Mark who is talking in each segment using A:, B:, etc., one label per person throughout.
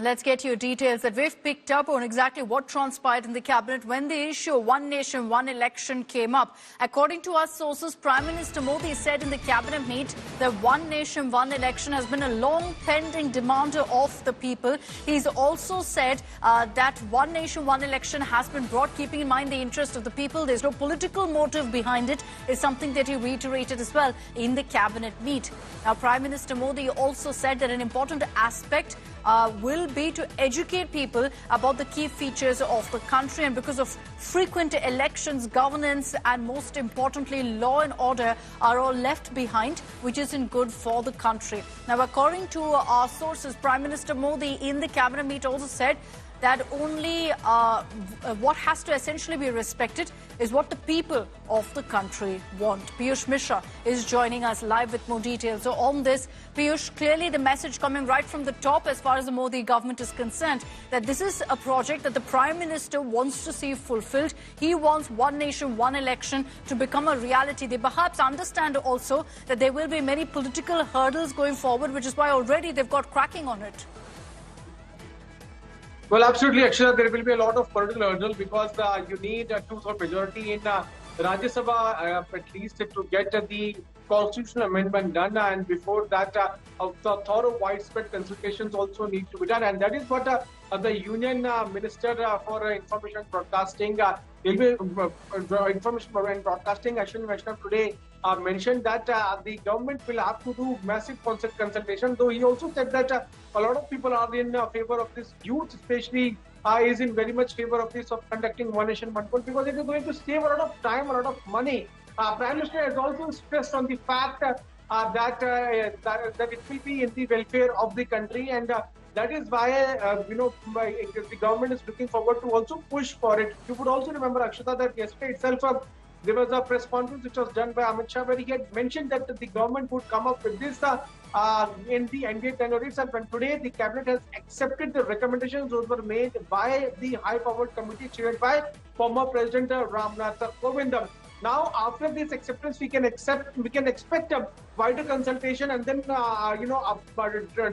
A: Let's get your details that we've picked up on exactly what transpired in the cabinet when the issue of one nation, one election came up. According to our sources, Prime Minister Modi said in the cabinet meet that one nation, one election has been a long pending demand of the people. He's also said that one nation, one election has been brought keeping in mind the interest of the people. There's no political motive behind it, is something that he reiterated as well in the cabinet meet. Now, Prime Minister Modi also said that an important aspect will be to educate people about the key features of the country, and because of frequent elections, governance and most importantly law and order are all left behind, which isn't good for the country. Now, according to our sources, Prime Minister Modi in the cabinet meet also said that only what has to essentially be respected is what the people of the country want. Piyush Mishra is joining us live with more details. So on this, Piyush, clearly the message coming right from the top as far as the Modi government is concerned, that this is a project that the Prime Minister wants to see fulfilled. He wants one nation, one election to become a reality. They perhaps understand also that there will be many political hurdles going forward, which is why already they've got cracking on it.
B: Well, absolutely, Akshita. There will be a lot of political hurdle because you need a two-third majority in Rajya Sabha at least to get the constitutional amendment done, and before that, thorough widespread consultations also need to be done, and that is what the Union Minister for Information and Broadcasting, Information and Broadcasting, Ashwin Vaishnav today mentioned that the government will have to do massive consultation. Though he also said that a lot of people are in favor of this. Youth, especially, is in very much favor of this, of conducting one nation, one vote, because it is going to save a lot of time, a lot of money. Prime Minister has also stressed on the fact that it will be in the welfare of the country, and that is why the government is looking forward to also push for it. You would also remember, Akshita, that yesterday itself there was a press conference which was done by Amit Shah, where he had mentioned that the government would come up with this in the NDA tenure itself. And today the cabinet has accepted the recommendations those were made by the high-powered committee chaired by former President Ramnath Kovind. Now, after this acceptance, we can expect a wider consultation, and then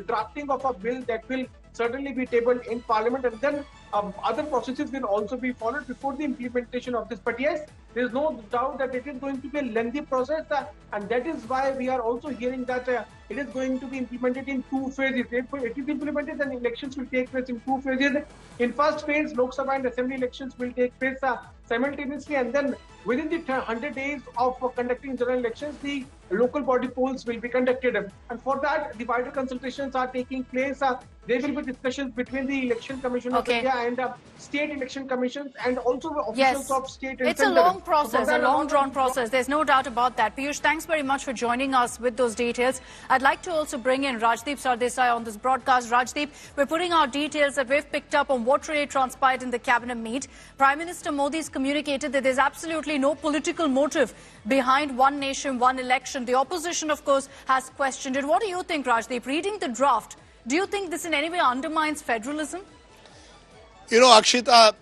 B: drafting of a bill that will certainly be tabled in Parliament, and then other processes will also be followed before the implementation of this. But yes, there is no doubt that it is going to be a lengthy process, and that is why we are also hearing that it is going to be implemented in two phases. If it is implemented, then elections will take place in two phases. In first phase, Lok Sabha and Assembly elections will take place simultaneously, and then within the 100 days of conducting general elections, the local body polls will be conducted. And for that, the wider consultations are taking place. There will be discussions between the Election Commission of India and state election commissions, and also officials of state and
A: it's a long process, a long drawn process. There's no doubt about that. Piyush, thanks very much for joining us with those details. I'd like to also bring in Rajdeep Sardesai on this broadcast. Rajdeep, we're putting our details that we've picked up on what really transpired in the cabinet meet. Prime Minister Modi has communicated that there's absolutely no political motive behind one nation, one election. The opposition, of course, has questioned it. What do you think, Rajdeep? Reading the draft, do you think this in any way undermines federalism?
C: You know, Akshita,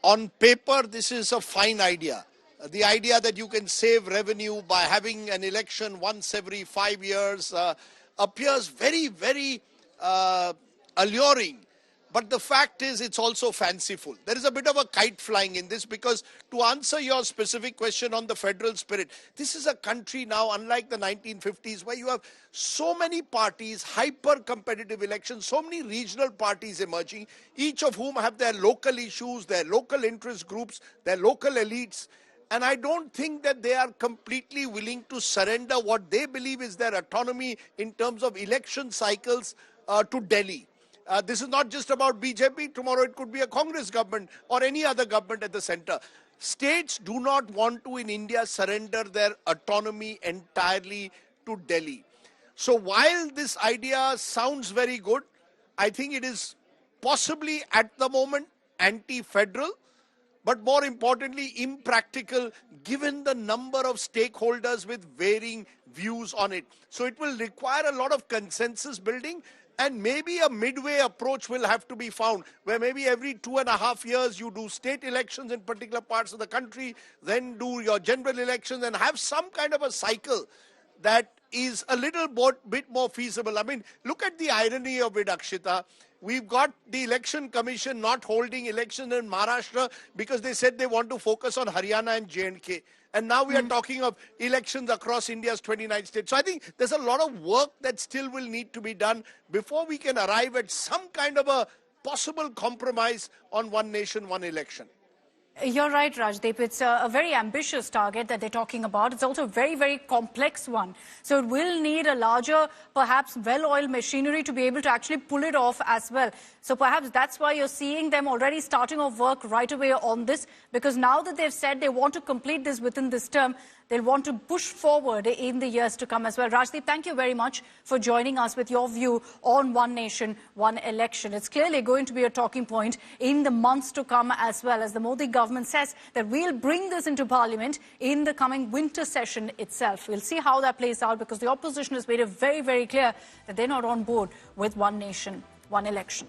C: on paper, this is a fine idea. The idea that you can save revenue by having an election once every 5 years appears very, very alluring. But the fact is, it's also fanciful. There is a bit of a kite flying in this, because to answer your specific question on the federal spirit, this is a country now, unlike the 1950s, where you have so many parties, hyper-competitive elections, so many regional parties emerging, each of whom have their local issues, their local interest groups, their local elites. And I don't think that they are completely willing to surrender what they believe is their autonomy in terms of election cycles to Delhi. This is not just about BJP. Tomorrow it could be a Congress government or any other government at the center. States do not want to, in India, surrender their autonomy entirely to Delhi. So while this idea sounds very good, I think it is possibly at the moment anti-federal, but more importantly impractical, given the number of stakeholders with varying views on it. So it will require a lot of consensus building, and maybe a midway approach will have to be found, where maybe every 2.5 years you do state elections in particular parts of the country, then do your general elections, and have some kind of a cycle that is a little bit more feasible. I mean, look at the irony of it, Akshita. We've got the election commission not holding election in Maharashtra because they said they want to focus on Haryana and J&K. And now we are talking of elections across India's 29 states. So I think there's a lot of work that still will need to be done before we can arrive at some kind of a possible compromise on one nation, one election.
A: You're right, Rajdeep. It's a very ambitious target that they're talking about. It's also a very, very complex one. So it will need a larger, perhaps well-oiled machinery to be able to actually pull it off as well. So perhaps that's why you're seeing them already starting off work right away on this, because now that they've said they want to complete this within this term, they'll want to push forward in the years to come as well. Rajdeep, thank you very much for joining us with your view on one nation, one election. It's clearly going to be a talking point in the months to come as well, as the Modi government says that we'll bring this into Parliament in the coming winter session itself. We'll see how that plays out, because the opposition has made it very, very clear that they're not on board with one nation, one election.